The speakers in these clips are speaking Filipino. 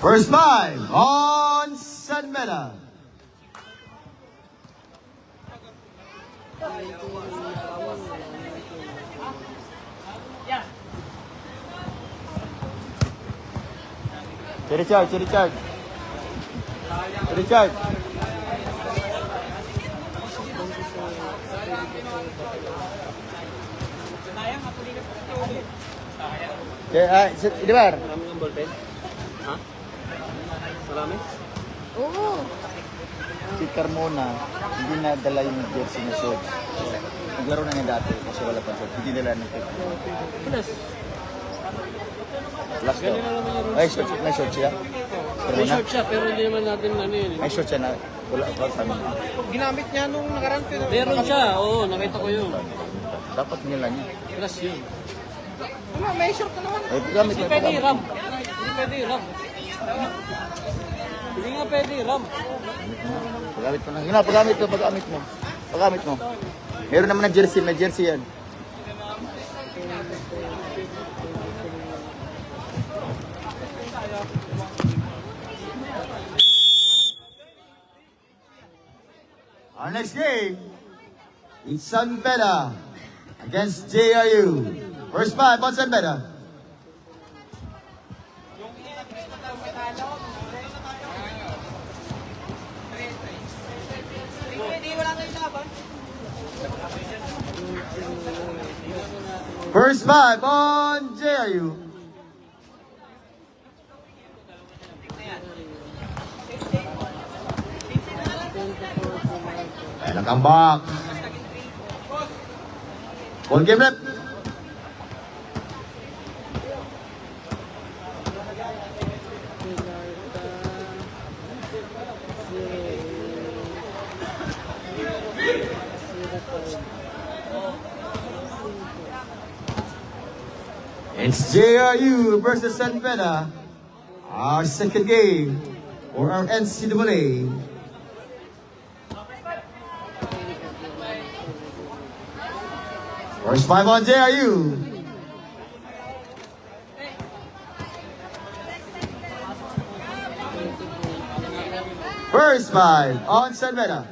First five on San Mena. Richard. Di ba? Marami ng ballpen? Ha? Marami? Oo. Si Carmona, hindi na dala yung jersey na shorts. Naglaro na niya dati kasi wala pa shorts. Hindi dala ng jersey. Plus. Last daw. Ganun na naman yung rules. Ay, shorts. May shorts siya? May short siya, pero hindi naman natin ano yun. May shorts siya na wala sa amin. Ginamit niya nung nakaraan ko. Meron siya, oo, nakita ko yun. Dapat nila niya. Plus yun. Wala, may short ka naman. Ay, gamit Hindi na pwede gamit. ram. Hindi pwede ram. Hindi nga pwede ram. Paggamit mo na. Yun na, paggamit mo. Meron naman na jersey, may jersey yan. Our next game is San Beda against JRU. First five on San Beda. First five on JRU. Nakambak. Ball game rep. It's JRU versus San Beda. Our second game for our NCAA. First five on JRU. First five on San Beda.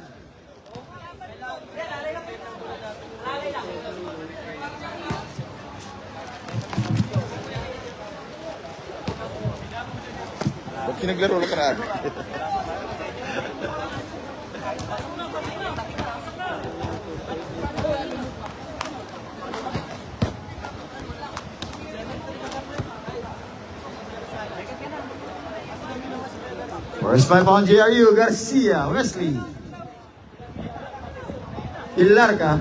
Ba't kinaglaro na karaan? First five on JRU, Garcia, Wesley. Ilarca.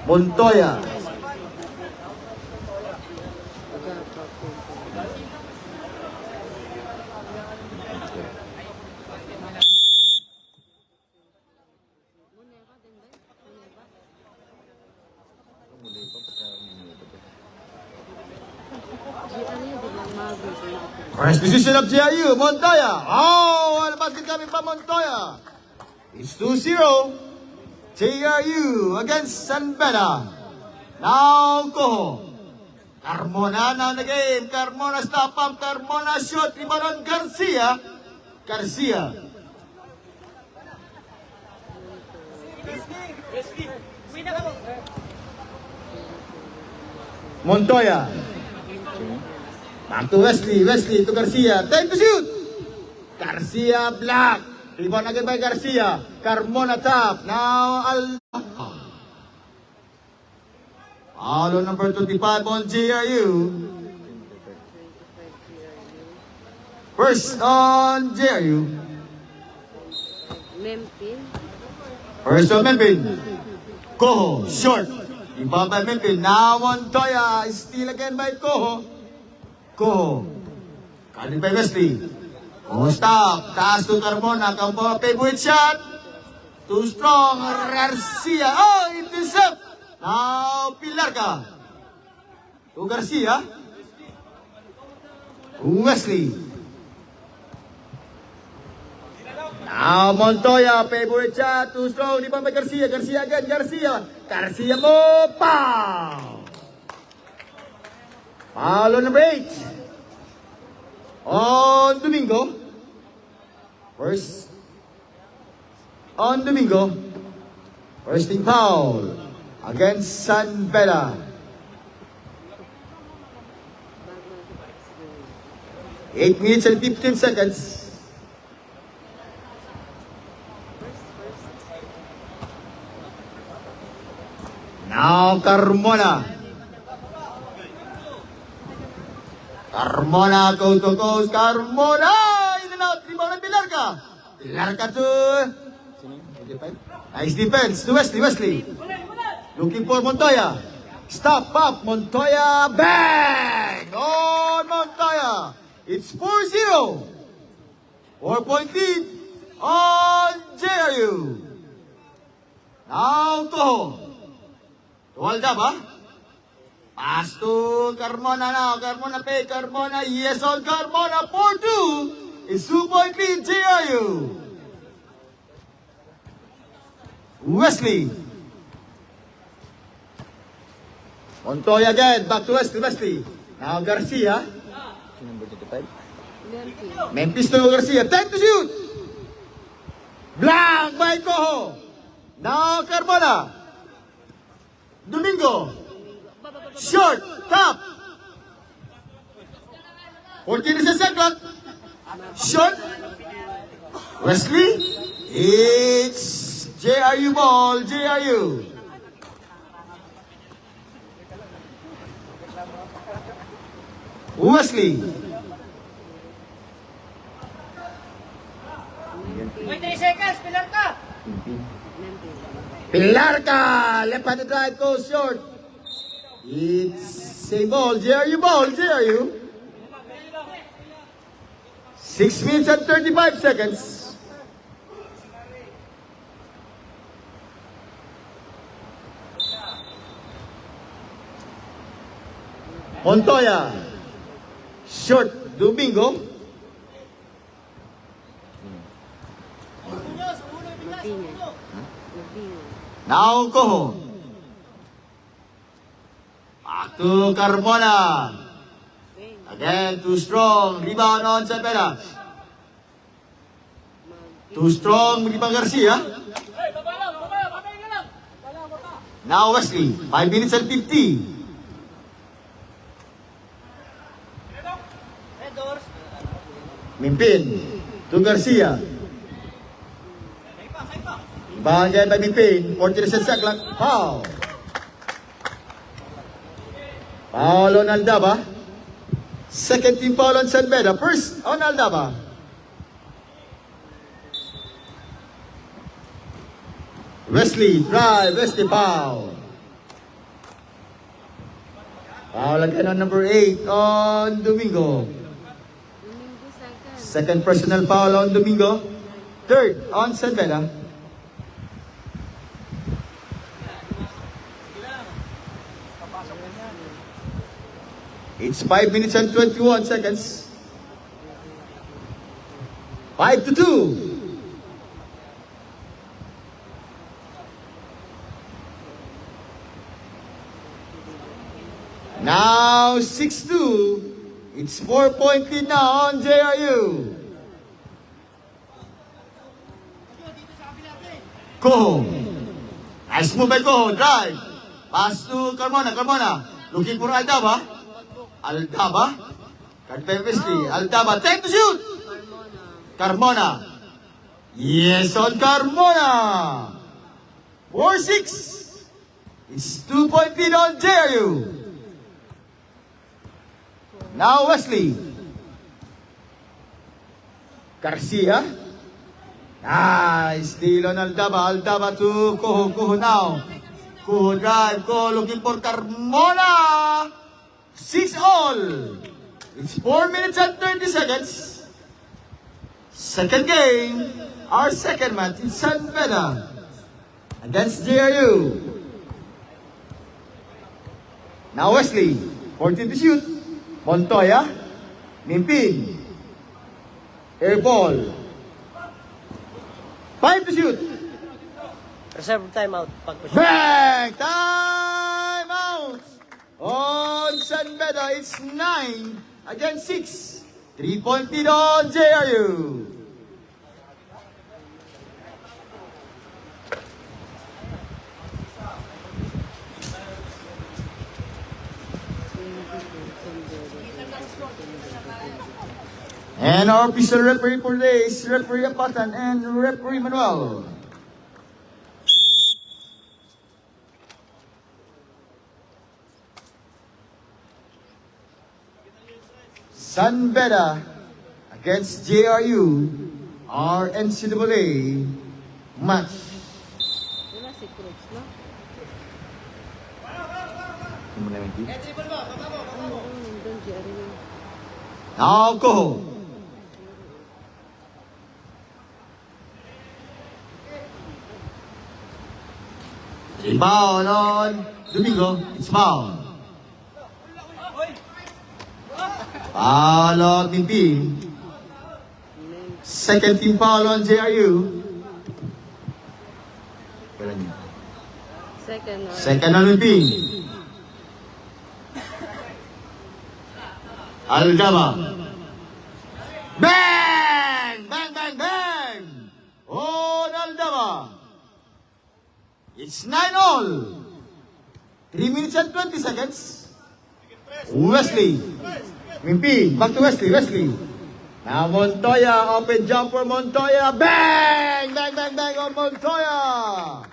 Montoya. First position of JRU, Montoya. Oh, ano basket kami pa Montoya. It's 2-0. JRU against San Beda. Now, Coho. Carmona na the game. Carmona stop up. Carmona shoot. Ibaron Garcia. Montoya. Back to Wesley to Garcia. Time to shoot. Garcia block. Rebound again by Garcia. Carmona top. Now Foul number 25 on JRU. First on JRU. Mempin. First on Melvin. Coho, short. Rebound by Melvin. Now Montoya. Steal again by Coho. Kali by Wesley. Stop. Taas to Carmona. Kampo favorite shot. Too strong. Garcia. Oh, intercept. Now Pilarca. To Garcia. Wesley. Now Montoya, favorite shot, too strong. Di ba may Garcia? Garcia again, Garcia. Garcia mo, pow! Foul on number 8. On Domingo. First. On Domingo. First team foul. Against San Beda. 8 minutes and 15 seconds. Now Carmona. Carmona, coast to coast. Carmona! In and out. Rebound ng Pilarca. Pilarca to... Nice defense to Wesley. Wesley. Looking for Montoya. Stop up. Montoya. Bang! On Montoya. It's 4-0. 4-point lead on JRU. Now Toho. To Aldaba. Pass to Carmona now. Carmona pay. Carmona. Yes on Carmona. 4-2. It's 2-point lead JRU. Wesley. Montoya again. Back to Wesley. Wesley. Now Garcia. Number 25. Memphis to Garcia. Time to shoot. Blank by Coho. Now Carmona. Domingo. Short. Top. 14 is the second. Short. Wesley. It's JRU ball. JRU. Wesley. 20 seconds, pilar ka! Pilarca. Left-handed drive goes short. It's same ball. JRU ball. JRU. 6 minutes and 35 seconds. Montoya. Short. Domingo. Now Coho. Back to Carmona. Again, too strong. Rebound on San Beda. Too strong. Rebound Garcia. Now Wesley. 5 minutes and 50. Mimpin. To Garcia. Rebound again by Mimpin. 40 seconds clock. Foul. Foul on Aldaba. Second team foul on San Beda. First on Aldaba. Wesley, drive. Wesley, foul. Foul again on number 8 on Domingo. Second personal foul on Domingo. Third on San Beda. It's 5 minutes and 21 seconds. 5-2. Now 6-2. It's 4-point lead now on JRU. Coho. Nice move by Coho. Drive. Pass to Carmona. Carmona. Looking for Aldaba. Aldaba. Cut by Wesley. Aldaba. Time to shoot. Carmona. Yes on Carmona. 4-6. It's 2-point lead on JRU. Now Wesley. Garcia. Nice steal on Aldaba. Aldaba to Coho. Coho now. Coho drive. Coho looking for Carmona. 6-all. It's 4 minutes and 30 seconds. Second game. Our second match in San Beda against JRU. Now Wesley. 14 to shoot. Montoya. Mimpin. Air ball. 5 to shoot. Reserve timeout. Pag-push. Bang! Time out! On San Beda, it's 9 against 6. 3-point lead on JRU. And our official referee for today is Referee Apatan and Referee Manuel. San Beda against JRU, our NCAA match. Wala si Cruz, no? Nandun, Jerry. Now go. Foul on Domingo. It's foul. Foul on Timpi. Second team foul on JRU. Second. Second on Timpi. Aldama. Bang! Bang, bang, bang! On Aldama. It's 9-all. 3 minutes and 20 seconds. Wesley. Mimpi. Back to Wesley. Wesley. Now Montoya. Open jumper Montoya. Bang! Bang, bang, bang on Montoya.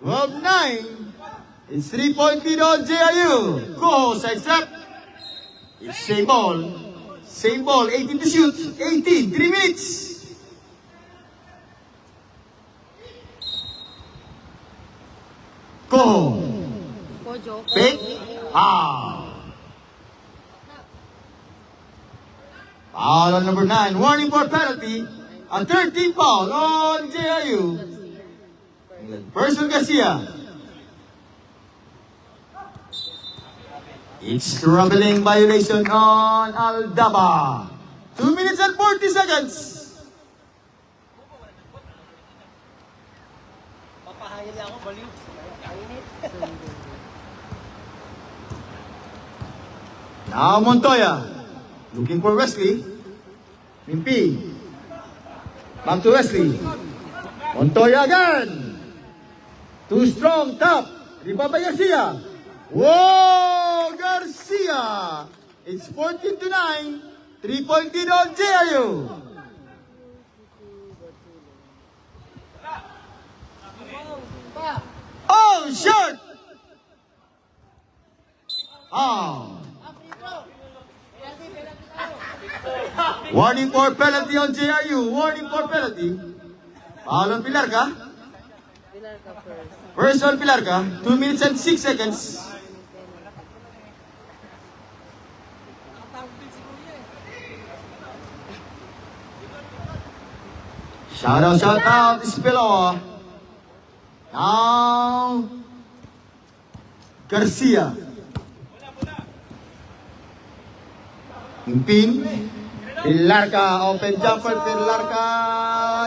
12-9. It's 3-point lead on JRU. Go, side step. It's same ball. Same ball. 18 to shoot. 18. 3 minutes. Go. Pojo. Pick. Foul. Foul on number 9. Warning for penalty. A 13 foul on JRU. Person Garcia. It's troubling violation on Aldaba. 2 minutes and 40 seconds. Papahangin niya ako, baliw. Now Montoya. Looking for Wesley. Mimpi. Back to Wesley. Montoya again. Too strong, top. Riba by Garcia. Whoa, Garcia. It's 14-9. 3-point lead on JRU. Oh, shot. Oh. Warning for penalty on JRU. Warning for penalty. Foul on Pilarca. Pilar ka first. First on Pilarca. 2 minutes and 6 seconds. Shout out, Ispeloa. Now, Garcia. Impin. Pilarca, open jumper, Pilarca.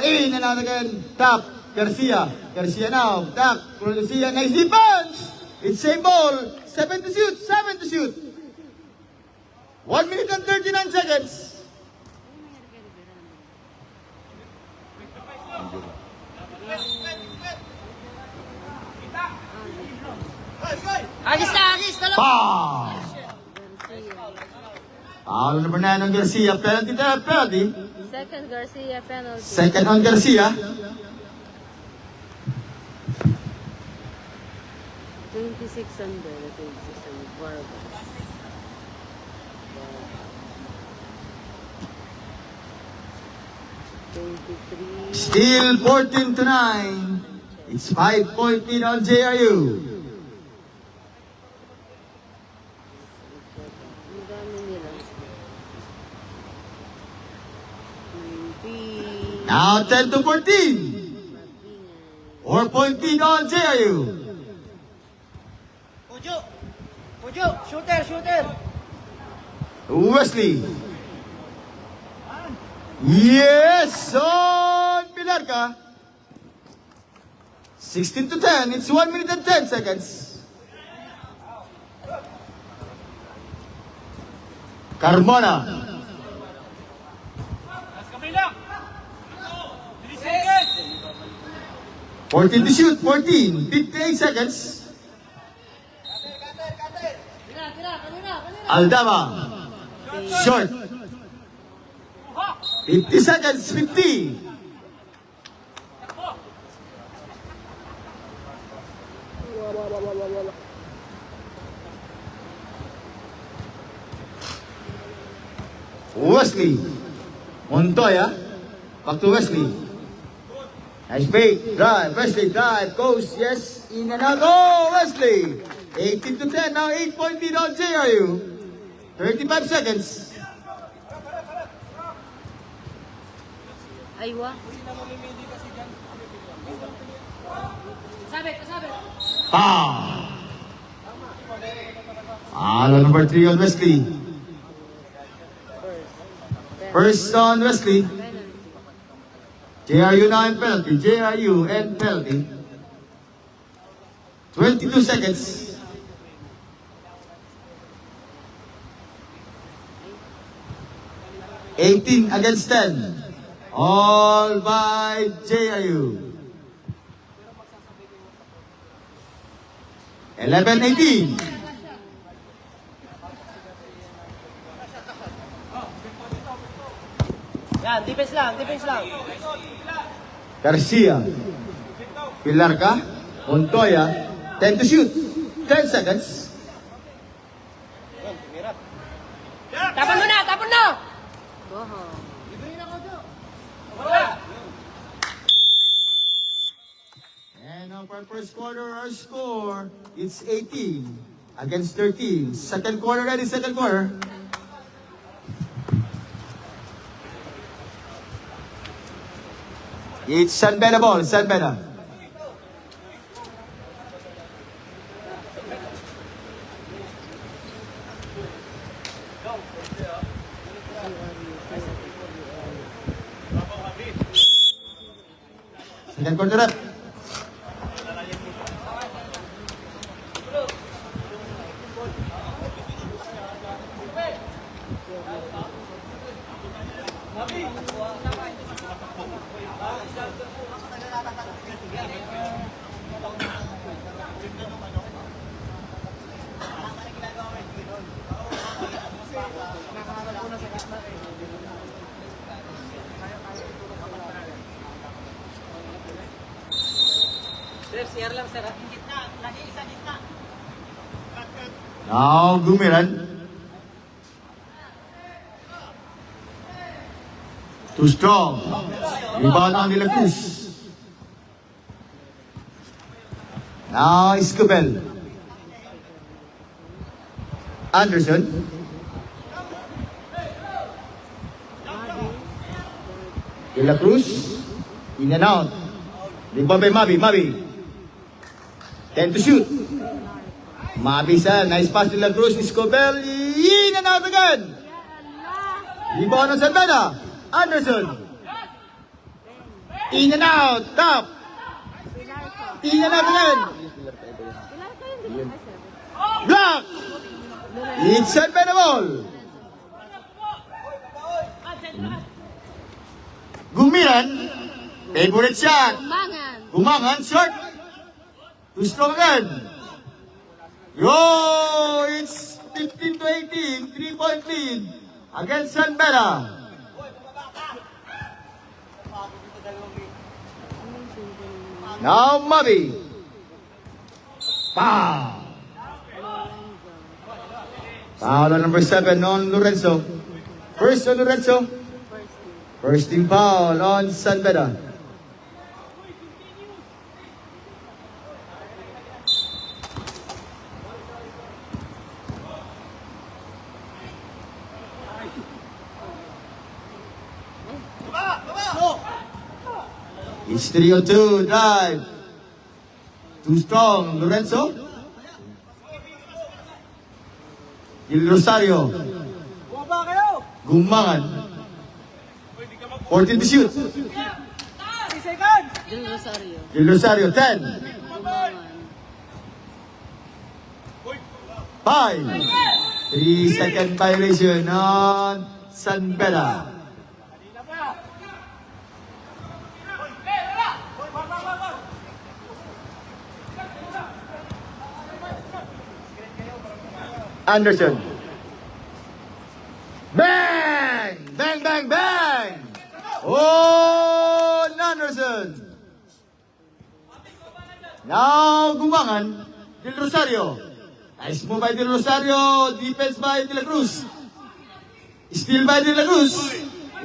In and out again. Tap, Garcia. Garcia now, tap, Garcia. Nice defense. It's same ball. 7 to shoot, 7 to shoot. 1 minute and 39 seconds. Agis na, agis! Dalawa! Foul. Foul number 9 on Garcia. Penalty. Second Garcia penalty. Second on Garcia. 26 under. 26 under. Vargas. Still 14-9. It's 5-point lead on JRU. Ang dami nila. Now 10 to 14. 4-point lead on JRU. Pujo! Pujo! Shooter! Shooter! Wesley. Yes, on Pilarca. 16 to 10. It's 1 minute and 10 seconds. Carmona. 14 to shoot. 14. 58 seconds. Aldama. Short. 50 seconds. 50. Wesley. Montoya. Back to Wesley. Nice bait. Drive. Wesley drive. Goes. Yes. In and out. Oh, Wesley. 18 to 10. Now 8-point lead on JRU. 35 seconds. Aywa. Foul number 3 on Wesley. First on Wesley. Penalty. JRU now in penalty. JRU and penalty. 22 seconds. $18 against 10. All by JRU. 11-18. Yan, defense lang, defense lang. Garcia. Pilarca. Montoya. 10 to shoot. 10 seconds. Tapon mo na, tapon na! Go home. And now for first quarter, our score, it's 18 against 13. Second quarter, ready, second quarter. It's San Beda ball, San Beda. Second quarter up. Sir, CR lang, sir. Now, Gumiran. Too strong. Rebound on De La Cruz. Now, Escobel. Anderson. De La Cruz. In and out. Rebound by Mabi. 10 to shoot. Mabi sa nice pass to La Cruz. Escobel. In and out again. Rebound on San Beda. Anderson. In and out. Top. In and out again. Block. It's San Beda ball. Gumiran. Favorite shot. Mangan. Gumangan. Short. Too strong again. Yo! It's 15 to 18. 3-point lead against San Beda. Now Mabi. Foul. Foul on number 7 on Lorenzo. First on Lorenzo. First team foul on San Beda. It's 3-2 drive. Too strong, Lorenzo. Gil Rosario. Bumaba kayo! Gumangan. 14 to shoot. 3 seconds! Del Rosario. Del Rosario, 10. Gumangan. 5. 3-second violation on San Beda. Anderson. Bang! Bang, bang, bang! Oh, Anderson. Now, Gumangan. Del Rosario. Nice move by Del Rosario. Defense by De La Cruz. Steal by De La Cruz.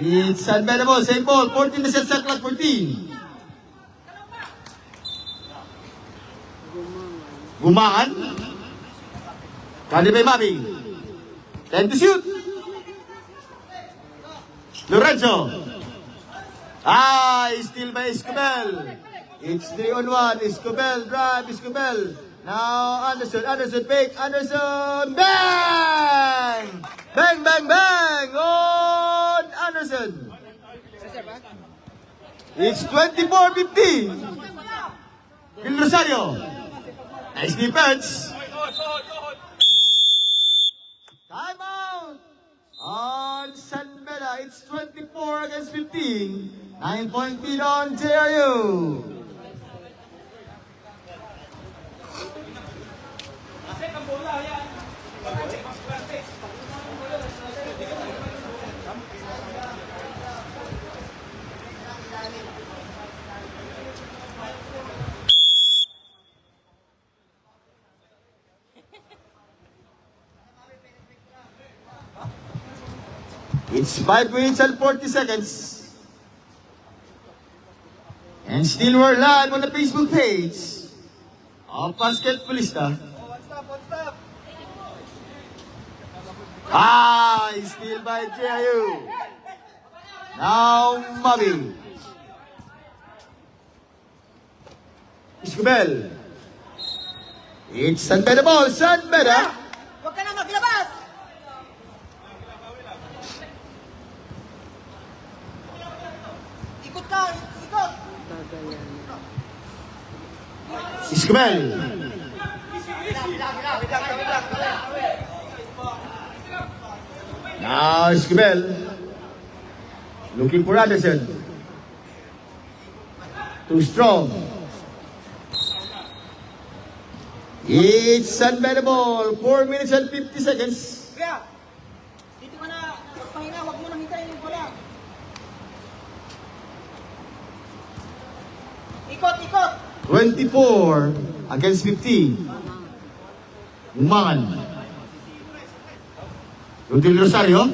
It's unbeatable. Same ball. 14 na set clock. 14. Gumangan. Gumangan. Kali by Mabi. 10 to shoot. Lorenzo. Steal by Escobel. It's 3-on-1. Escobel drive. Escobel. Now Anderson. Anderson fake. Anderson. Bang! Bang, bang, bang! On Anderson. It's 24-15. Del Rosario. Nice defense. Time out. On San Beda, it's 24 against 15. 9-point lead on JRU. It's 5 minutes and 40 seconds. And still we're live on the Facebook page of Basketballista. Still by JIU. Now Mabi. Iscobel. It's San Beda ball. San Beda. Huwag ka na maglabas! Ikot ka! Ikot! Bagayan. Iscobel. Now Iscobel. Looking for Anderson. Too strong. It's San Beda ball. 4 minutes and 50 seconds. Kuya, dito ka na. Pahina, huwag mo nang hintayin yung bola. Ikot, ikot! 24 against 15. Gumangan. Del Rosario.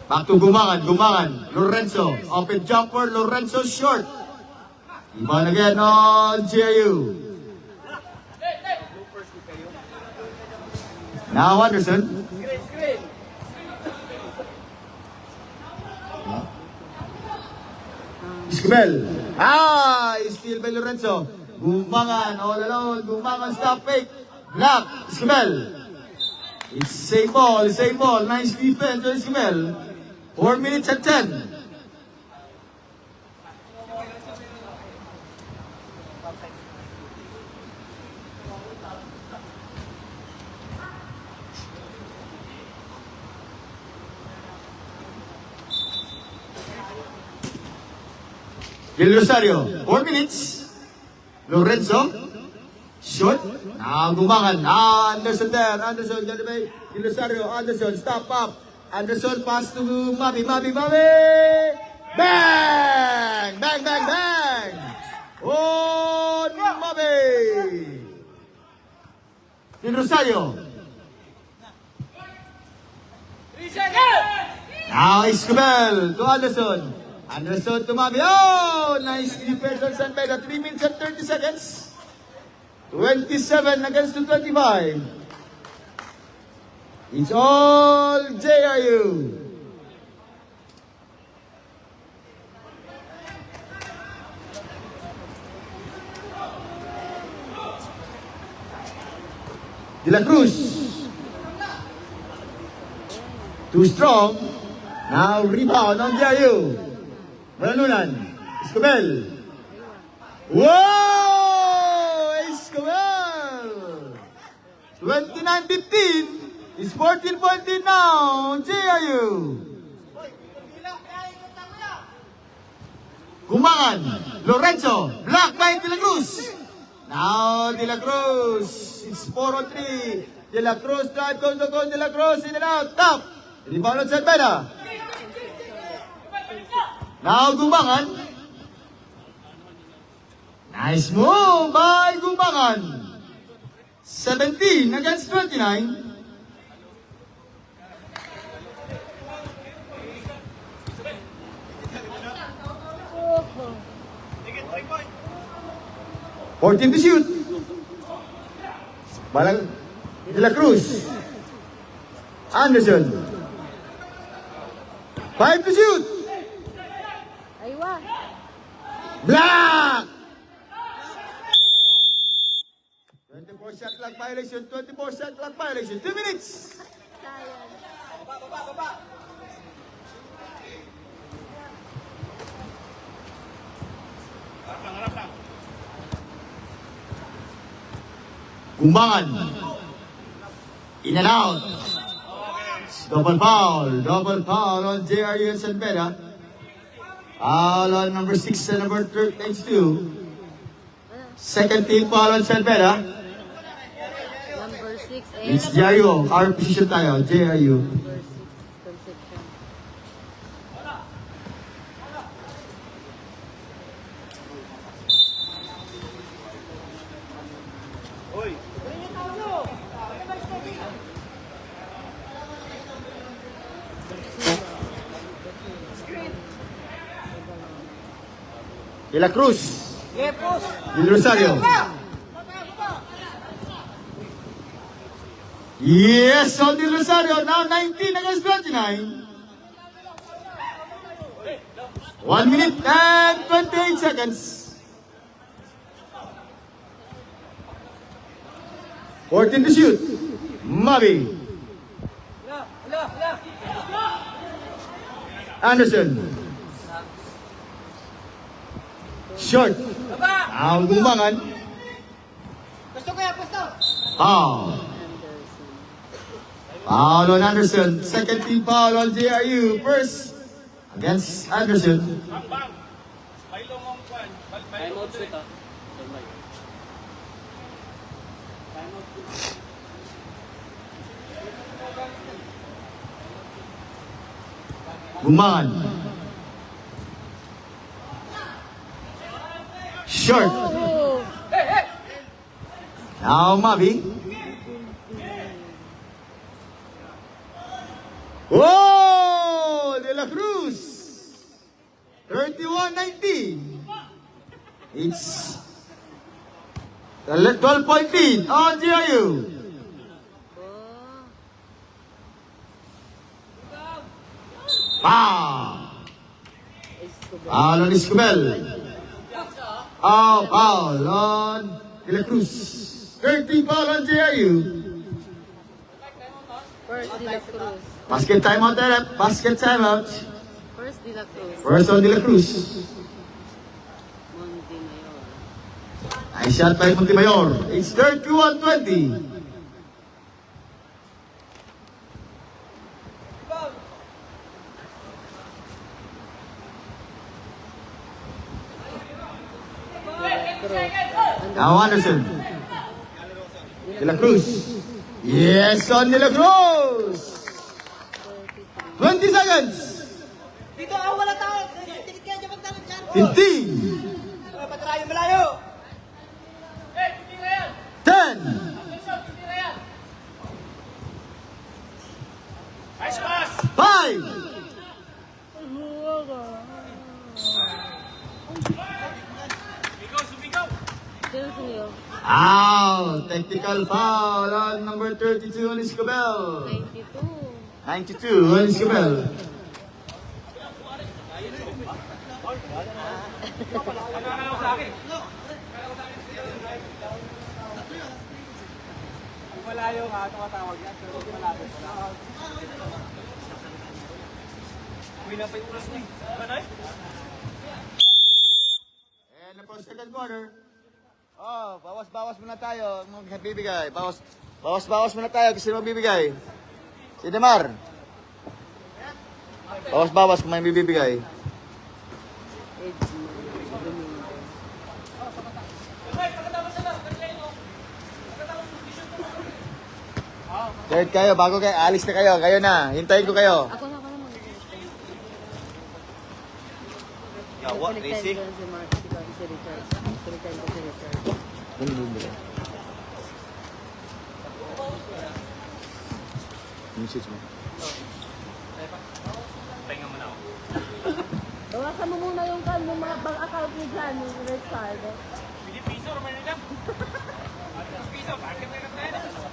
Back to Gumangan. Gumangan. Lorenzo. Open jumper. Lorenzo short. Iban again on JIU. Now Anderson. Iscobel. Steal by Lorenzo. Gumangan all alone. Gumangan stop fake. Block. Iscobel. It's same ball. Same ball. Nice defense by Iscobel. 4 minutes and 10. Del Rosario, 4 minutes. Lorenzo, shoot. Now Gumangan. Now Anderson there. Anderson, Del Rosario. Anderson, stop up. Anderson pass to Mabi. Mabi, Mabi. Bang! Bang, bang, bang! On Mabi. Del Rosario. Now Iscobel to Anderson. Anderson to Mabi. Oh! Nice defense on San Beda. 3 minutes and 30 seconds. 27 against 25. It's all JRU. De La Cruz. Too strong. Now rebound on JRU. Malanunan. Escobel. Wow! Escobel! 29-15. It's 14-14 now. JRU. Gumangan. Lorenzo. Block by De La Cruz. Now De La Cruz. It's 4-on-3. De La Cruz drive goes the goal. De La Cruz in and out. Top. Rebound on San Beda. Now Gumangan. Nice move by Gumangan. 17 against 29. Oh. 14 to shoot. Balang De La Cruz. Anderson. 5 to shoot. Aywa. Black. 24 shot clock violation. 24 shot clock violation. 2 minutes. Sayang. Kumbangan. In and out. Double foul on JRU and San Beda. Foul on number 6 and number 32. Second team foul on San Beda. Number 6 It's JRU. Our position tayo, JRU. Number 6 Concepcion. De La Cruz. Yepos. Del Rosario. Yes, on Del Rosario. Now 19 against 29. 1 minute and 28 seconds. 14 to shoot. Mavi. Anderson. Short. Ang Gumangan. Gusto ko yan, gusto. Foul. Foul on Anderson. Second team foul on JRU. First against Anderson. Time out sweet ah. Gumangan. Short. Oh. Now Mavi. Oh, De La Cruz. 31-19. It's 12-point lead on JRU. Oh. Foul. Escobar. Foul on Escobel. Foul on De La Cruz. 13 foul on JRU. First De La Cruz. Basket timeout there. Basket timeout. First De La Cruz. First on De La Cruz. Montemayor. Nice shot by Montemayor. It's 31-20. Now Anderson. De La Cruz. Yes, on De La Cruz. 20 seconds. Dito ako wala tao. Tikit kaya dyan magtanong dyan. 15. Patarayo malayo. 10. Nice pass. 5. Technical foul on number 32 on Escobel. 92. 92 on Escobel. Malayo nga, tumatawag yan. Pero malapit. Uwi na pa yung oras na eh. third quarter. Oh, bawas-bawas muna tayo. Magbibigay. Bawas-bawas muna tayo kasi magbibigay. Si Demar. Bawas-bawas kung may bibigay. Third kayo, bago kayo, alis na kayo. Kayo na, hintayin ko kayo. Ako na mag Yawa, Tracy. Si Mark, si Richard. Si Richard. Message mo. Pahinga mo na ako. Bawasan mo muna yung mga bank account niyo dyan, yung Richard. Pili piso, naman nila. Piso, bakit na lang tayo?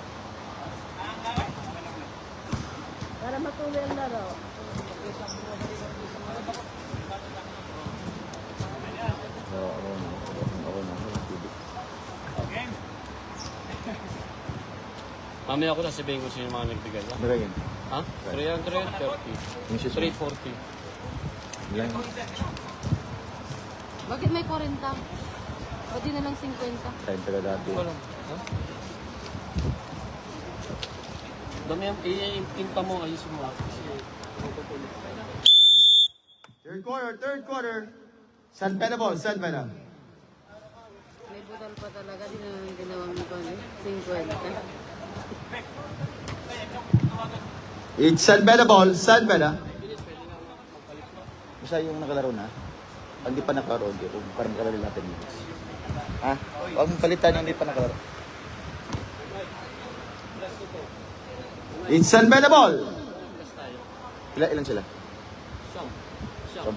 Para matuloy ang laro. Mamaya ako sasabihin ko sino yung mga nagbigay. Ha? Bagay yan. Ha? 330. Message mo. 340. Yan. Bakit may 40? Ba't di na lang 50? Time taga dati. Wala. Ha? Dami yung i-impa mo, ayusin mo. Third quarter. San Pena ball, San Pena. May budal pa talaga, di na lang ginawang ko 50. It's San Pena ball, San Pena. Basta yung nakalaro na. Pag di pa nakalaro, hindi. Kung parang nakalaro natin minutes. Ha? Huwag mong palitan yung hindi pa nakalaro. It's San Pena ball. Ilan sila? Siyam. 10.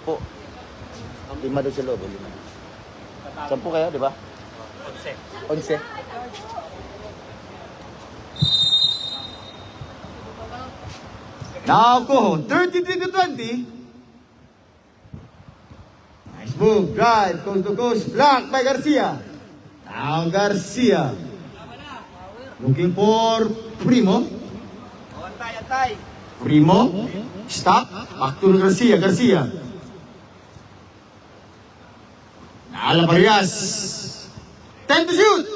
5 doon sa loob. 10 kayo, di ba? 11. Now, Cohon, 33-20. Nice move, drive, coast to coast, blocked by Garcia. Now Garcia. Looking for Primo. Primo, stop, back to Garcia. Now Laparias. 10 to shoot.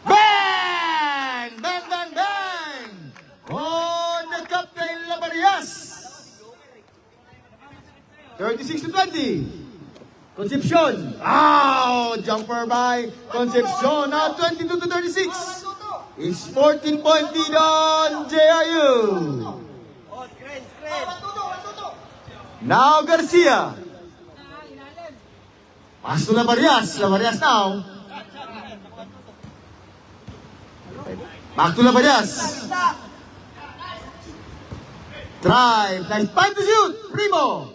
Bang! Bang, bang, bang! On the captain Laparias. 36-20. Concepcion. Jumper by Concepcion. Now 22-36. It's 14-point lead on JIU. Now Garcia. Pass to Laparias. Laparias now. Back to Laparias. Drive. Nice find to shoot. Primo.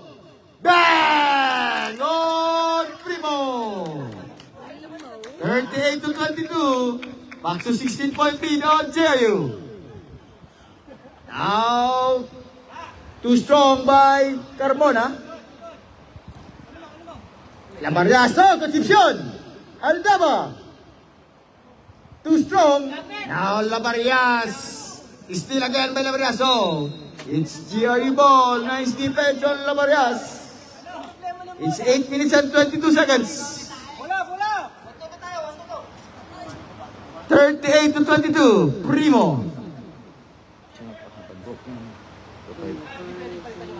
Bang! On Primo. 38-22. Back to 16-point lead on JIU. Now, too strong by Carmona. Lamariaso, Concepcion. Aldaba. Too strong. Now, Lamarias. Still again by Lamariaso. It's JIU ball. Nice defense on Lamarias. It's 8 minutes and 22 seconds. 38-22. Primo.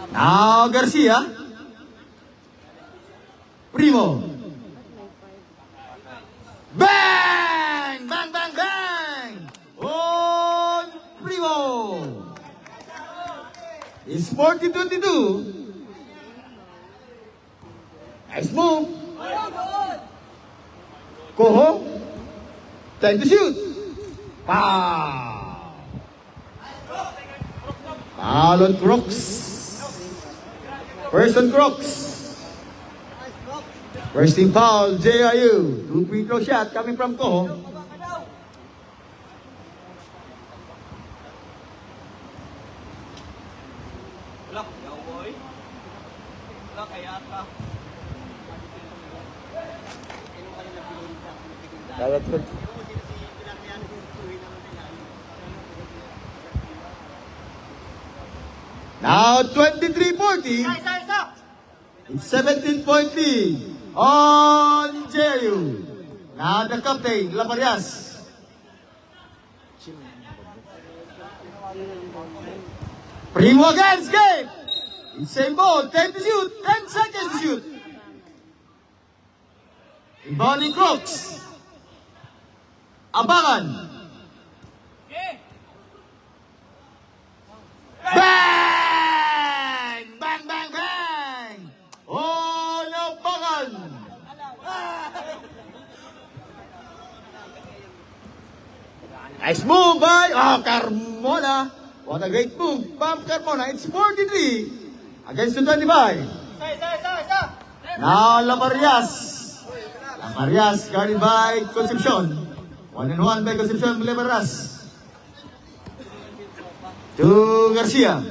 Now Garcia. Primo. Bang! Bang, bang, bang! On Primo. It's 40-22. Nice move. Coho. Time to shoot. Pow. Foul on Crooks. First on Crooks. First team foul, JIU. 2 free throw shot coming from Coho. Kayat ko. Now 23-40. It's 17-point lead. on JRU. Now the captain, Laparias. Primo against game. It's same ball, 10 to shoot, 10 seconds to shoot. Inbounding Crooks. Abangan. Bang! Bang, bang, bang! Oh, Abangan. Nice move by Carmona. What a great move from Carmona. It's 43 against the 25. Isa. Now Laparias. Laparias guarded by Concepcion. 1-1 by Concepcion Laparias. To Garcia.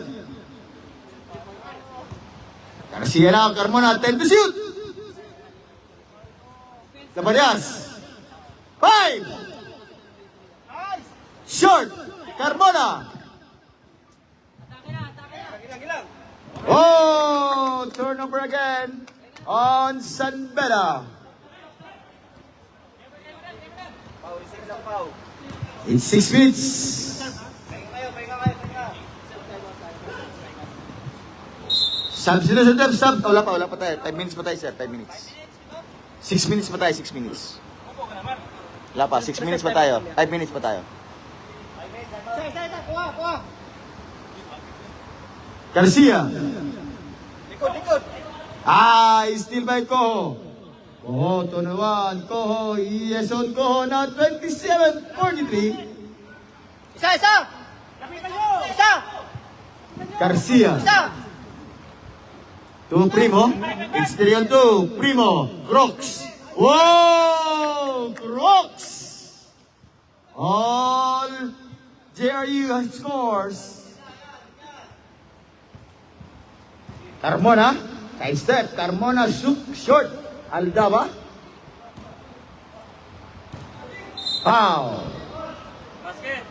Garcia now, Carmona, 10 to shoot. Laparias. 5. Short. Carmona. Oh, turnover again on San Beda. In 6 minutes. Substitution time, sub. Wala pa tayo. 5 minutes pa tayo, sir. 5 minutes. 6 minutes pa tayo, 6 minutes. Wala pa, 6 minutes pa tayo. 5 minutes pa tayo. Isa. Kuha. Garcia. Likod. Still by Coho. Coho, Tonawan, Coho, yes on Coho, now 27-43. Isa. Garcia. To Primo. It's 3 on 2. Primo. Crooks. Whoa! Crooks! All JRU scores. Carmona. Side step. Carmona shoot short. Aldaba. Foul. Basket.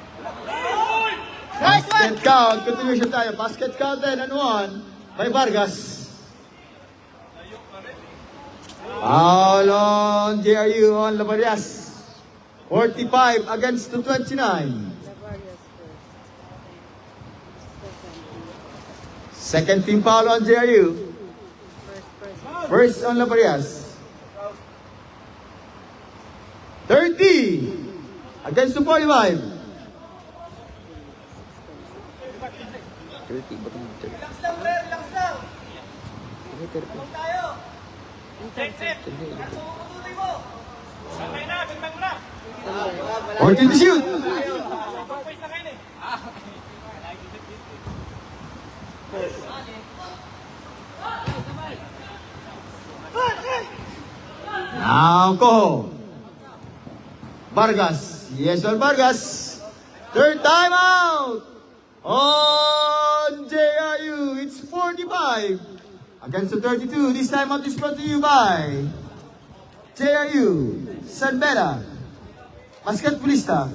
Basket count. Continuation tayo. Basket count then and 1 by Vargas. Foul on JRU on Laparias. 45 against the 29. Second team foul on JRU. First on Laparias. 30 against the 45. Relax lang. Huwag tayo. Set. Tutuloy mo. Bangay na, bimbang mo na. 14 to shoot. Pagpapais na kayo eh. Now Coho. Vargas. Yes, on Vargas. Third time out. On JRU. It's 45 against the 32. This time out is brought to you by JRU, San Beda, Basketballista,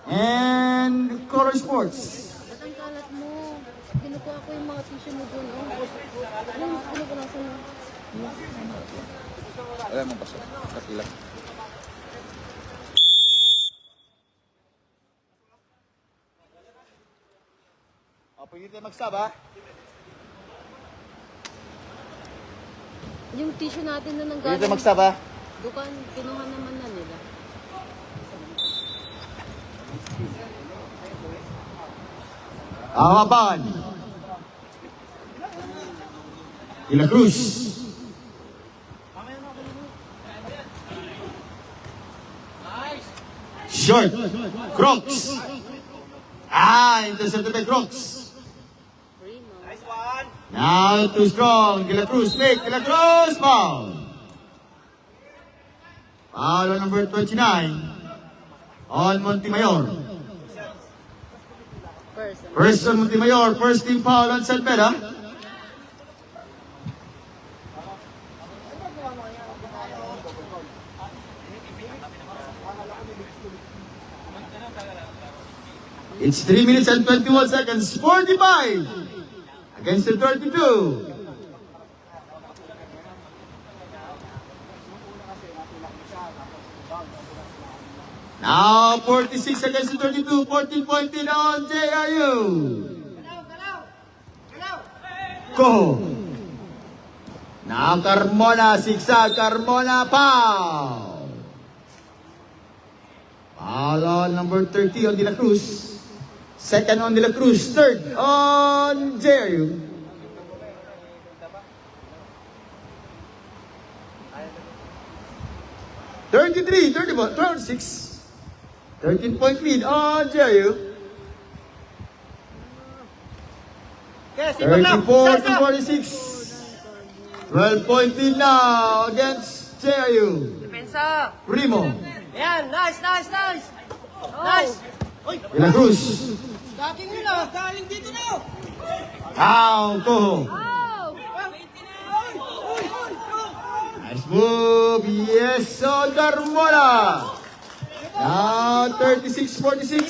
and Color Sports. Ba't ang kalat mo? Kinukuha ko yung mga tissue mo dun, oh. Ano, kinukuha sa Wala mong pasok. Kasi lang. Pwede tayo mag-sub, ha? Yung tissue natin na nang Pwede tayo galing. mag-sub, ha? Dukan, kinuha naman na nila. Awaban. De La Cruz. Short. Crooks. Intercepted by Crooks. Primo. Nice one. Now too strong. De La Cruz. Make De La Cruz foul. Foul on number 29. On Montemayor. First on Montemayor. First team foul on San Beda. It's 3 minutes and 21 seconds. 45 against the 32. Now 46 against 32, 14-point lead on JRU. Go. Now Carmona, zigzag, Carmona, foul. Foul on number 30 on De La Cruz. Second on De La Cruz, third on JRU. $33, 36. 13-point lead on JRU. Okay, simple lang. 34 to Salsa. 46. 12-point lead now against JRU. Depensa. Primo, Ayan, nice. Nice. Uy, De La Cruz. dating nyo na. Galing dito na. Down, Coho. Nice move. Yes, on Carmona. Now 36-46.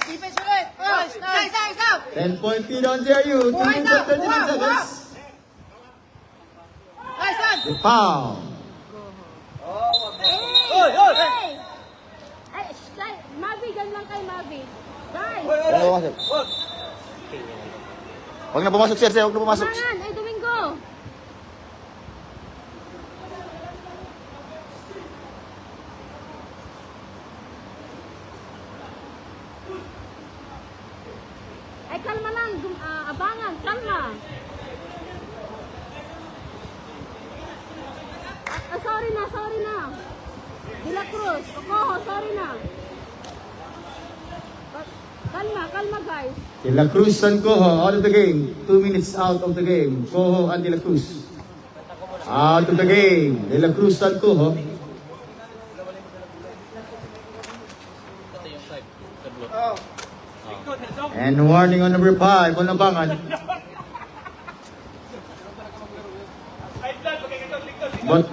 Defense ulit. Nice. 10-point lead on JRU. 2 minutes and 39 seconds. Nice, son. The foul. Oy. Ay, Mavi, gan lang kay Mavi. Guys, Huwag na pumasok, sir. Huwag na pumasok. mangan, ay Domingo. Ay, kalma lang, abangan, kalma. Sorry na. De La Cruz, Coho, sorry na. Kalma guys. De La Cruz and Coho out of the game. 2 minutes out of the game. Coho and De La Cruz. Out of the game. De La Cruz and Coho. And warning on number 5 on Lambangan. Both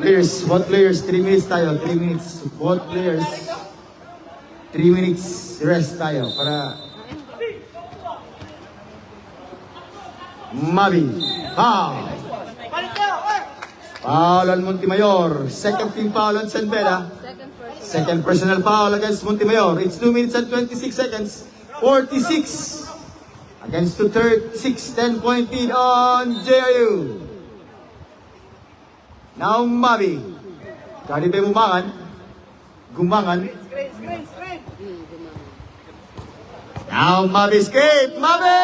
players, 3 minutes tayo, 3 minutes. Both players, 3 minutes rest tayo para Mavi. Foul. Foul on Montemayor. Second team foul on San Beda. Second personal foul against Montemayor. It's 2 minutes and 26 seconds. 46 against 36. 10-point lead on JRU. Now Mavi. Kali pa Gumangan. Now Mavi escape. Mavi!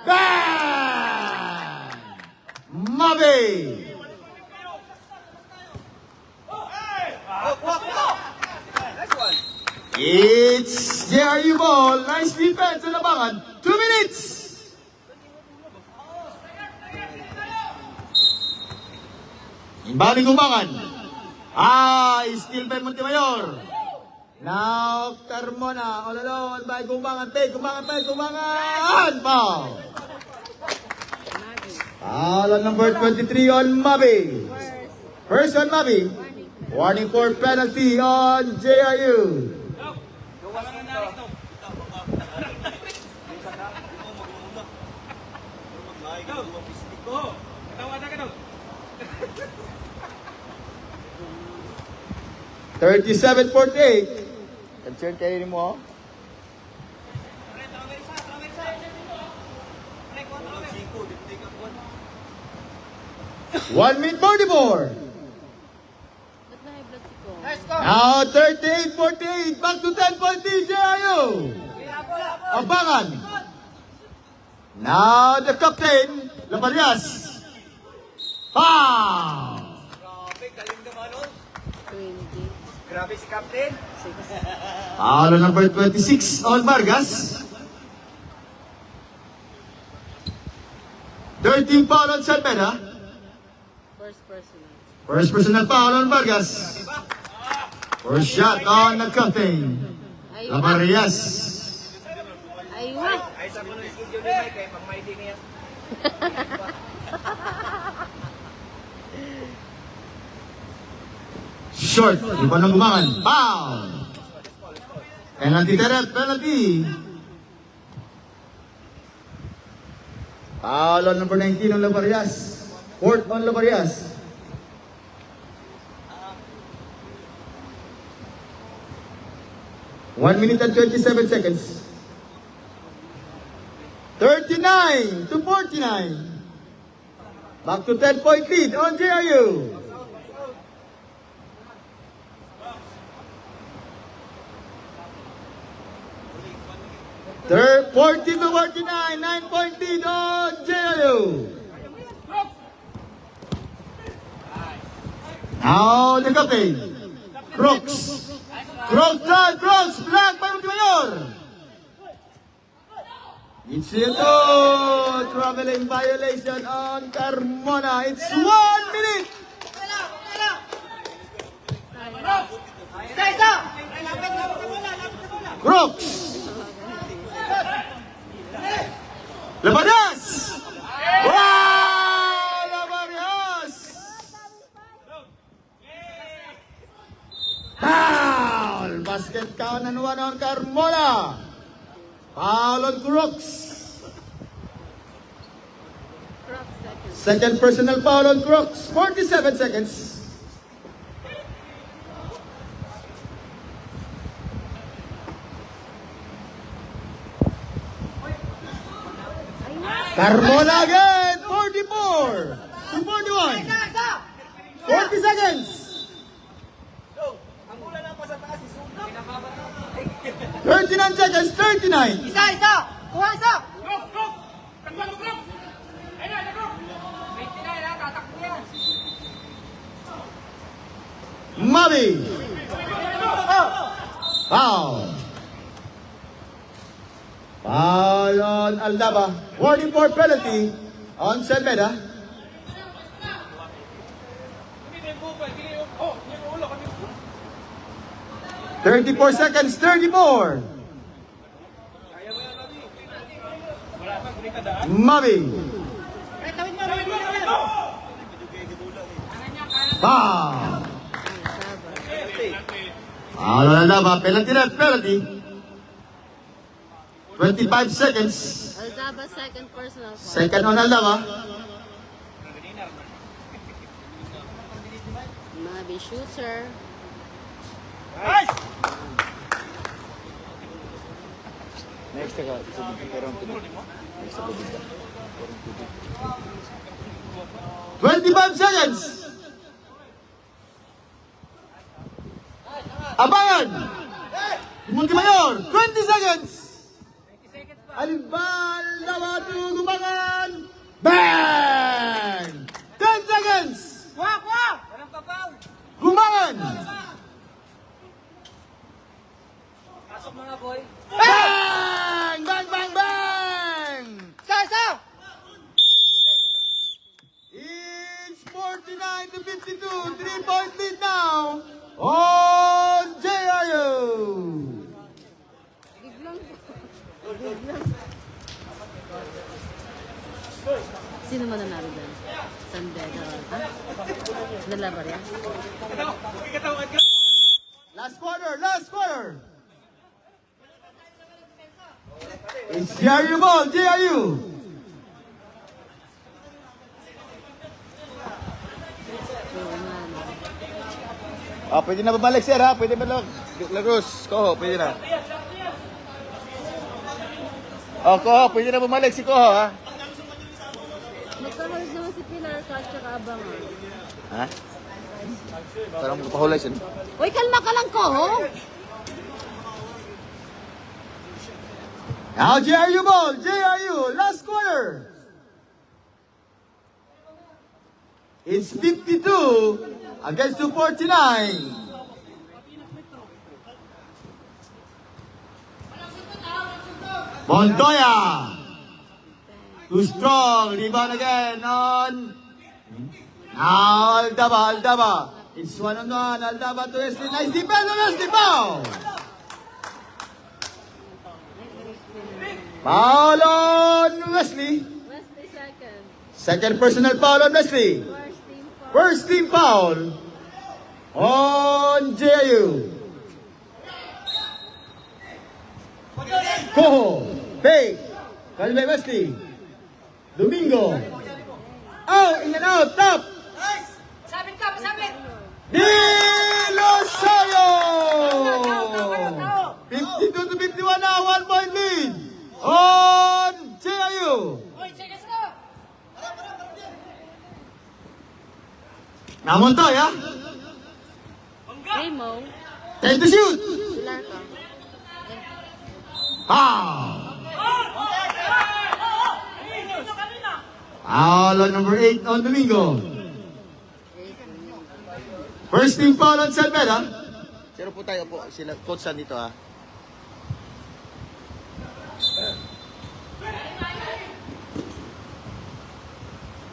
Bang! Mavi! It's JRU ball. Nice defense on Lambangan. 2 minutes. Imbali Gumangan. Still by Montemayor. Now Carmona all alone by Gumangan. Gumangan. Foul. Foul on number 23 on Mavi. First on Mavi. Warning for penalty on JRU. Katawa. 37-48. Concern kayo rin mo. 1 minute 44. Ba't na-high blood si Ko? Nice go. Now 38-48. Back to 10-point lead JRU. Abangan. Now the captain, Laparias. Foul. Grabe, galing naman nun. 20. Grabe si Captain. 6. Foul on number 26 on Vargas. 13 foul on San Beda. First personal. First personal foul on Vargas. First shot on the captain, Laparias. Ayun. Ay, sa mga schedule ni Mike, eh, pang Mighty niya. Short. Iba ng Gumangan. Foul. Penalty, Teret. Penalty. Foul on number 19 on Laparias. Fourth on Laparias. 1 minute and 27 seconds. 39 to 49. Back to 10-point lead on JRU. 40 to 49, 9-point lead on JRU. Now the captain, Crooks. Crooks, black by Montemayor. It's ito, traveling violation on Carmona. It's 1 minute. Crooks. Labadas! Wow! Labadas! Foul! Basket count and 1 on Carmona. Foul on Crooks. Second personal foul on Crooks. 47 seconds. Carmona again, 44 to 41. 40 seconds. 39 seconds, 39. Isa! Kuha isa! Mavi. Foul. Foul on Aldaba. Warning for penalty on San Beda. 34 seconds, 34. Mavi. Foul. Foul on Aldaba. Penalty left, penalty. 25 seconds. Aldaba second personal foul. Second on Aldaba. Mabi shooter. Next ka, kurang tubig. Next ka tubig. 25 seconds. Abangan. Montemayor. 20 seconds. Alibal Dawatu Gumangan. Bang! 10 seconds. Kuha! Gumangan. Pasok mga boy. Bang! Bang, bang, bang! Isa! It's 49 to 52. 3-point lead now on JRU. Biglang. Sino mananalo dyan? San Beda. Ha? Dalawa rin? Last quarter. It's JRU ball, JRU. Pwede na bumalik sir ha, pwede ba Lagos, Koho, pwede na. Koho, pwede na bumalik si Koho ha. Magkakalit naman si Pilar ka at saka Abang. Ha? Parang magpahulay siya. Uy, kalma ka lang ko, ho? Now JRU ball, JRU, last quarter. It's 52 against 249. Montoya. Too strong. Rebound again on. Now Aldaba. It's 1-on-1. Aldaba to Wesley. Nice defense on Wesley. Foul. Foul on Wesley. Wesley second. Second personal foul on Wesley. First team foul on JU. Koho, Bay, Calvin Wesley, Domingo, out, in and out, top, Sabit ka! Sabit! Di Losayo! on JIU. Now Montoya. Remo. 10 to shoot. Pilar ka. Foul. Foul on number 8 on Domingo. First team foul on San Beda. Pero po tayo po, sila, coach San dito ha.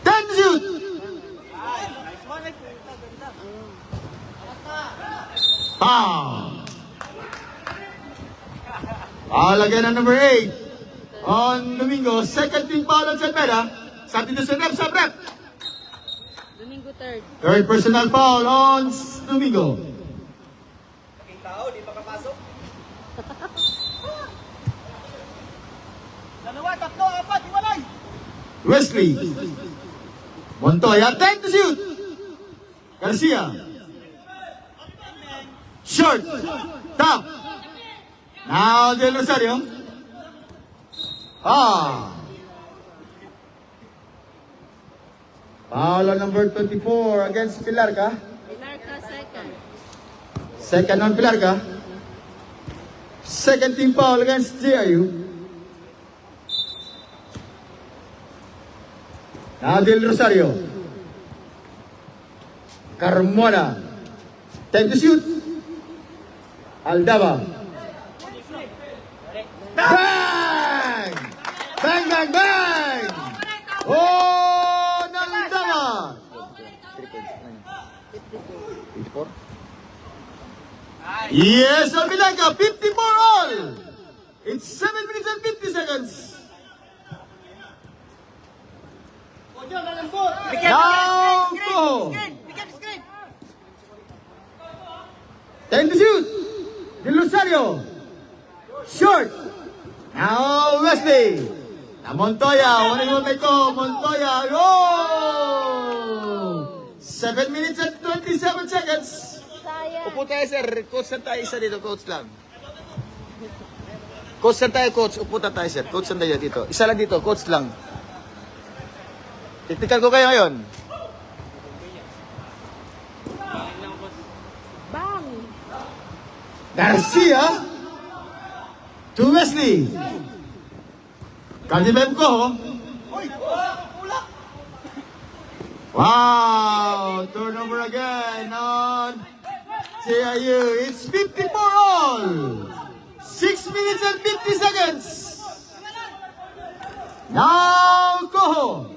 Ten to shoot. Foul. Foul again on number 8 on Domingo. Second team foul on San Beda. Substitution rep, sub rep. Domingo third. Third personal foul on Domingo. Dalawa, tatlo, apat, iwalay. Wesley. Montoya, 10 to shoot. Garcia. Short. Top. Now Del Rosario. Foul on number 24 against Pilarca. Pilar ka second. Second on Pilarca. Second team foul against JIU. Now Del Rosario. Carmona. 10 to shoot. Aldaba. Bang! Bang, bang, bang! Oh, Aldaba! 54? Yes, Albilanca, 54 all! It's 7 minutes and 50 seconds. O, John, lalambot. Now, go! Bigyan screen. 10 to shoot. Del Rosario. Short. Now Wesley. Now Montoya. One more ko. Montoya. Oh! 7 minutes and 27 seconds. Upo tayo sir, coach San tayo isa dito, coach lang. Coach San tayo, coach. Upo tayo sir, coach San tayo dito. Isa lang dito, coach lang. Tiktikan ko kayo ngayon. Bang! Garcia. To Wesley. Kaldibem ko. Wow! Turnover again on JIU. It's 54 all. 6 minutes and 50 seconds. Now, Koho.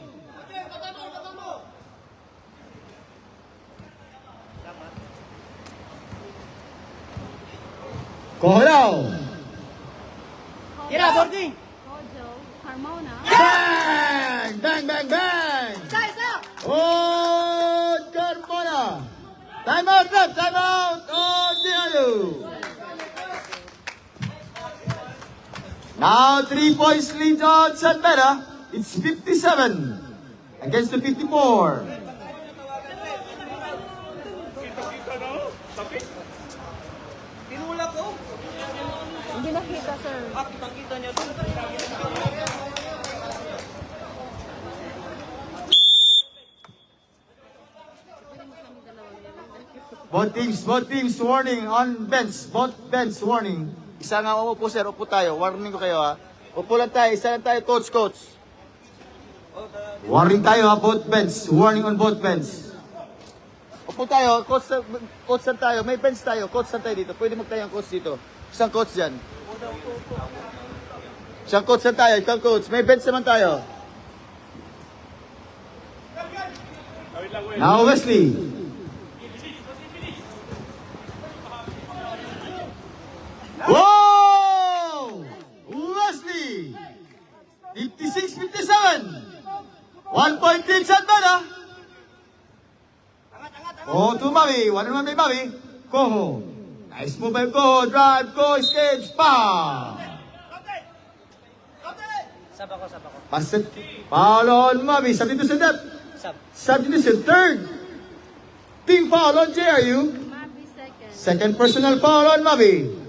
Koho now. Tira, boarding. Kojo. Carmona. Bang! Bang, bang, bang! Isa. Oh, Carmona. Time out, ref. Time out on JIU. Now 3 points lead on San Beda. It's 57 against the 54. Tinulak ko. Hindi nakita, sir. Kitang-kita niya doon. Both teams warning on bench. Both bench warning. Isa nga upo sir, upo tayo. Warning ko kayo ha. Upo lang tayo, isa lang tayo, coach. Warning tayo ha, both bench. Warning on both bench. Upo tayo, coach San tayo. May bench tayo, coach San tayo dito. Pwede magtayo ang coach dito. Isang coach dyan. Isang coach San tayo, isang coach. May bench naman tayo. Now Wesley. Whoa! Wesley! 56-57. 1 point lead San Beda. Oh, to Mavi. 1-1 may Mavi. Koho. Nice move by Koho. Drive, go, escape, pa! Saba ko. Pass it. Foul on Mavi. Substitution depth. Substitution. Third. Team foul on JRU. Mabi second. Second personal foul on Mavi.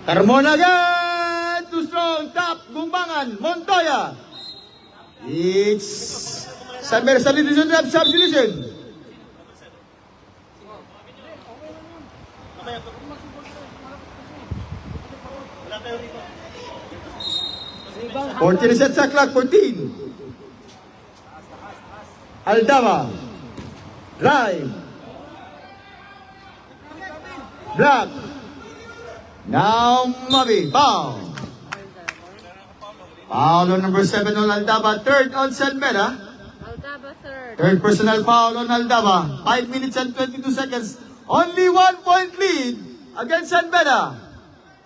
Carmona again. Too strong. Top. Gumbangan. Montoya. It's San Beda substitution. Substitution. Rebound. 14 is set sa clock. 14. Aldama. Drive. Block. Now Mavi. Foul. Foul on number 7 on Aldama. Third on San Beda. Aldaba third. Third personal foul on Aldama. 5 minutes and 22 seconds. Only 1 point lead against San Beda.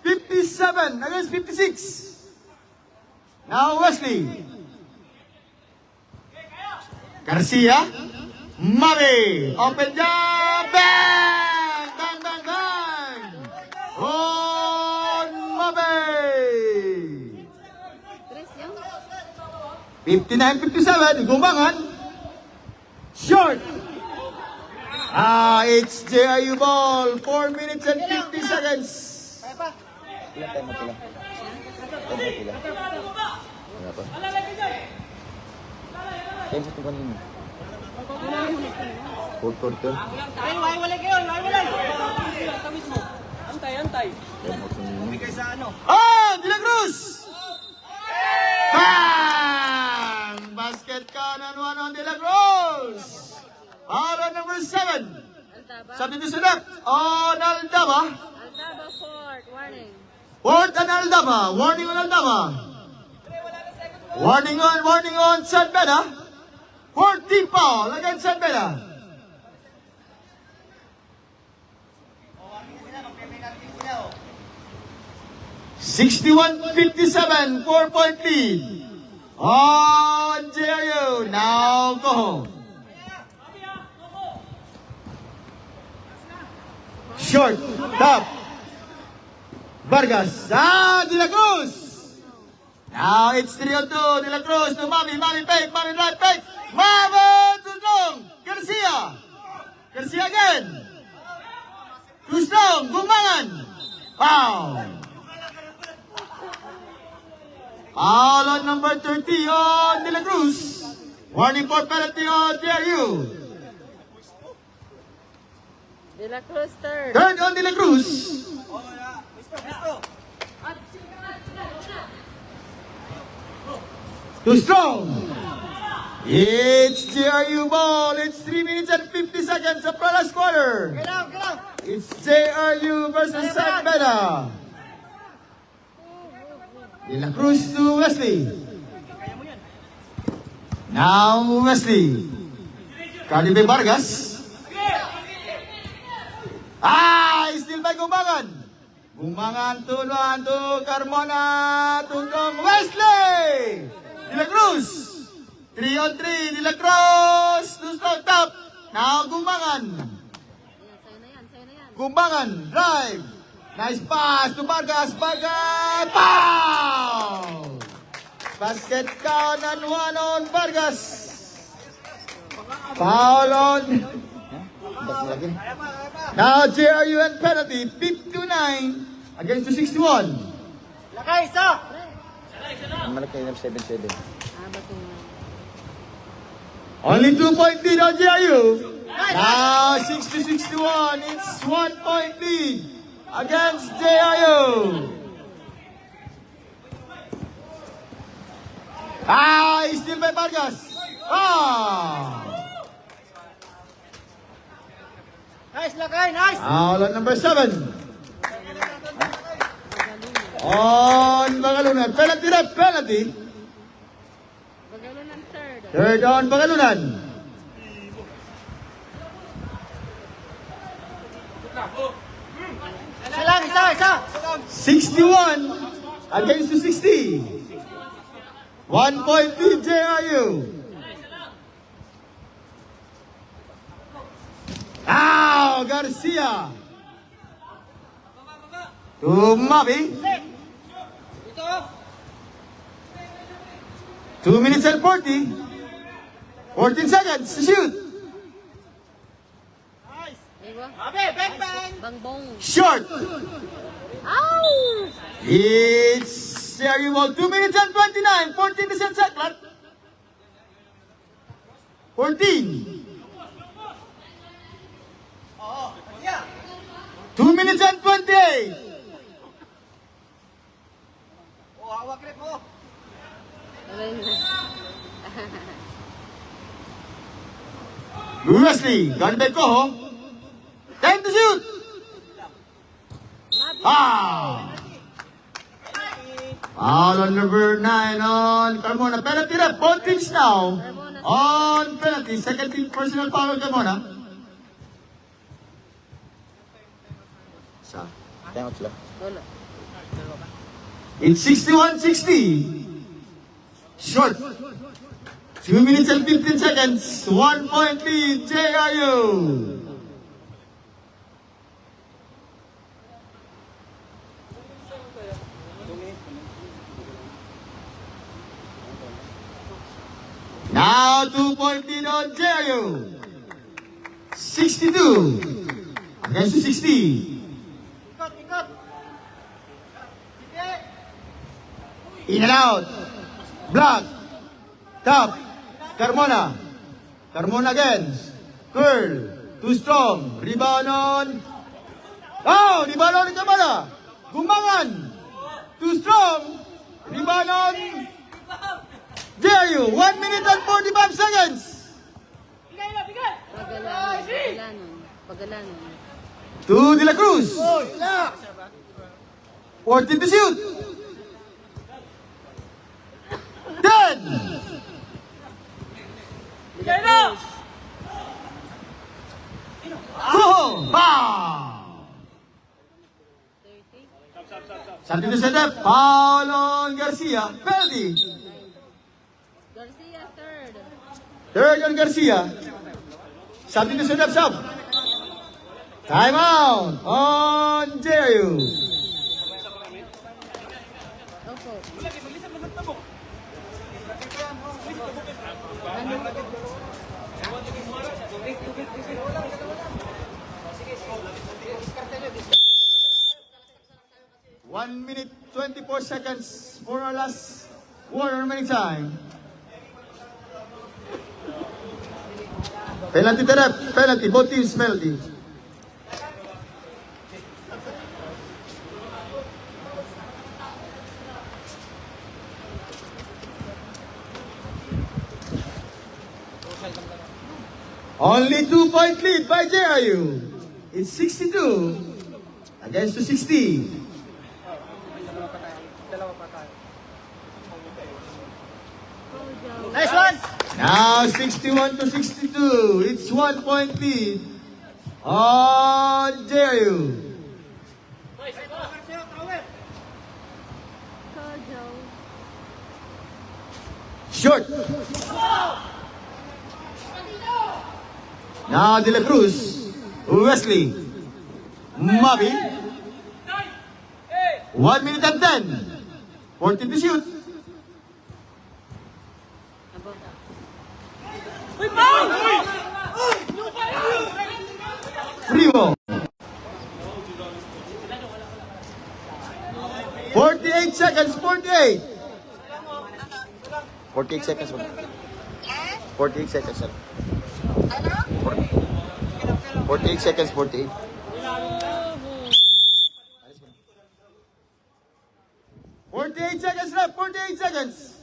57 against 56. Now Wesley. Garcia. Mavi. Open job. Bang! Bang, bang, bang! On Mavi. Chris yung 59-57. Gumbangan. Short. It's JIU ball. 4 minutes and 50 seconds. Kaya pa. Ilang time mo pila? Time mo pila? Wala pa. Time mo kanina. Fourth quarter. Ay, wala kayo. Wala. Tamis mo. Antay. Time mo kanina. De La Cruz! Bang! Basket count on 1 on De La Cruz. Foul on number 7. Aldaba. Substitution up on Aldama. Aldaba fourth. Warning. Fourth on Aldama. Warning on Aldama. Warning on San Beda. 14 foul against San Beda. (61-57) 4-point lead on JIU. Now go home. Short, top. Vargas. De La Cruz. Now it's 3-on-2. De La Cruz to Mami. Mami fake. Mami right fake. Mami too strong. Garcia. Garcia again. Too strong. Gumbangan. Foul. Foul on number 30 on De La Cruz. Warning for penalty on JIU. De La Cruz third. Third on De La Cruz. Too strong. It's JRU ball. It's 3 minutes and 50 seconds of the last quarter. Get out. It's JRU versus San Beda. De La Cruz to Wesley. Now Wesley. Caribe Vargas. Still by Gumbangan. Gumbangan tuluan to Carmona. Tundong Wesley. De La Cruz. 3-on-3. De La Cruz. To top. Now Gumbangan. Sa'yo na yan. Gumbangan. Drive. Nice pass to Vargas. Vargas. Pow! Basket count on 1 on Vargas. Foul on. Back mo lagi. Now JRU and penalty. 59 against the 61. Lakay, isa. Ang malaki ng 7-7. Bato nga. Only 2-point lead on JRU. Now 60-61. It's 1-point lead against JRU. Still by Vargas. Nice, Lakay, nice. Foul on number 7. On Bagalunan. Penalty rep, penalty. Bagalunan third. Third on Bagalunan. Isa lang, isa. 61 against the 60. 1-point lead JRU. Garcia. To Mavi. Ito. 2 minutes and 14 seconds to shoot. Nice. Diba? Abe, bang. Bangbong. Short. Ow! It's JRU ball. 2 minutes and 29. 14 to set shot clock. 14. 2 minutes and 28. Oh, hawak rin mo. Aray na. Wesley, ganda ko ho. 10 to shoot. Ah! Foul on number 9 on Carmona. Penalty rep. Both teams now on penalty. Second team personal foul on Carmona. Sa. Tengok sila. Wala. It's 61-60. Short. 2 minutes and 15 seconds. 1 point lead, JRU. Now 2 point lead on JRU. 62 against 60. Ikot, ikot. Sige. In and out. Block. Top. Carmona. Carmona again. Curl. Too strong. Rebound on. Oh! Rebound on Carmona. Gumangan. Too strong. Rebound on. JRU. 1 minute and 45 seconds. Pagalanon. To De La Cruz. 14 to shoot. 10. Go! Pow! 30. Something to set up. Foul on Garcia. Penalty. Garcia, third. Third on Garcia. Something to set up, sub. Timeout on JRU. Opo. One minute, 24 seconds for our last quarter remaining time. Penalty to rep. Penalty. Both teams penalty. Only 2 point lead by JRU. It's 62 against 60. Nice one. Now 61 to 62. It's 1 point lead on JRU. Kojo. Short. Now De La Cruz. Wesley. Mabi. 1 minute and 10. 14 to shoot. Abo. Primo. 48 seconds. 48. 48 seconds. 48 seconds, sir. 48 seconds, 48. 48 seconds left. 48 seconds.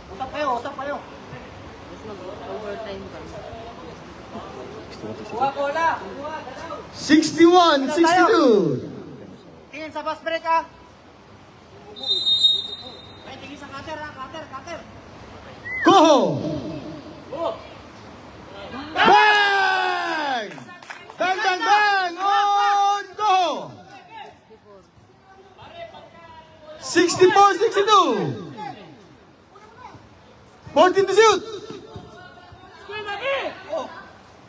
Usap kayo, usap kayo. Mas mag-overtime pa. Kuha bola. 61, 62. Tingin sa fast break ah. Ay, tingin sa cutter ah, cutter. Koho. Bang! Bang, bang, bang! On Koho. 64, 62. 14 to shoot.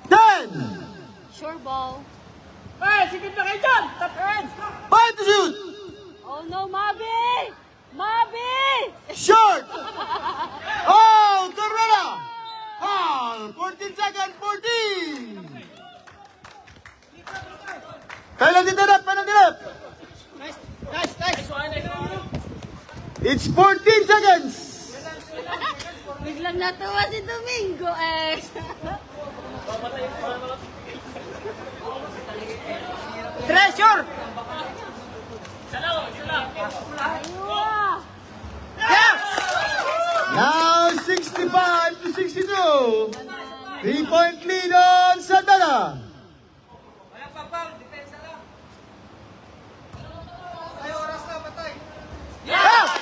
10. Sure ball. Hey, sikip na kayo dyan. Top hands. 5 to shoot. Oh no, Mabi! Mabi! Short. Oh, Torrella. Foul. 14 seconds, 14. Penalty to left, penalty left. Nice, nice, nice. It's 14 seconds. Biglang natuwa si Domingo eh. Treasure! Aywa! Yes! Now 65 to 62. 3-point lead on San Beda. Walang papang, depensa lang.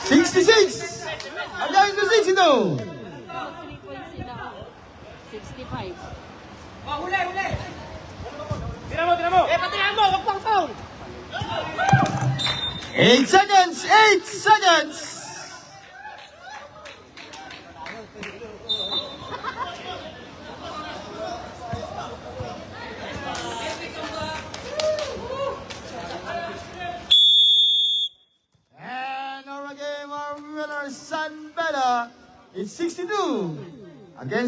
66 against the 62. 3 points sila. 65. Oh, huli, huli. Tira mo, tira mo. Patirahan mo, wag pang foul! 8 seconds, 8 seconds. And our game, our winner, San Beda, it's 62 against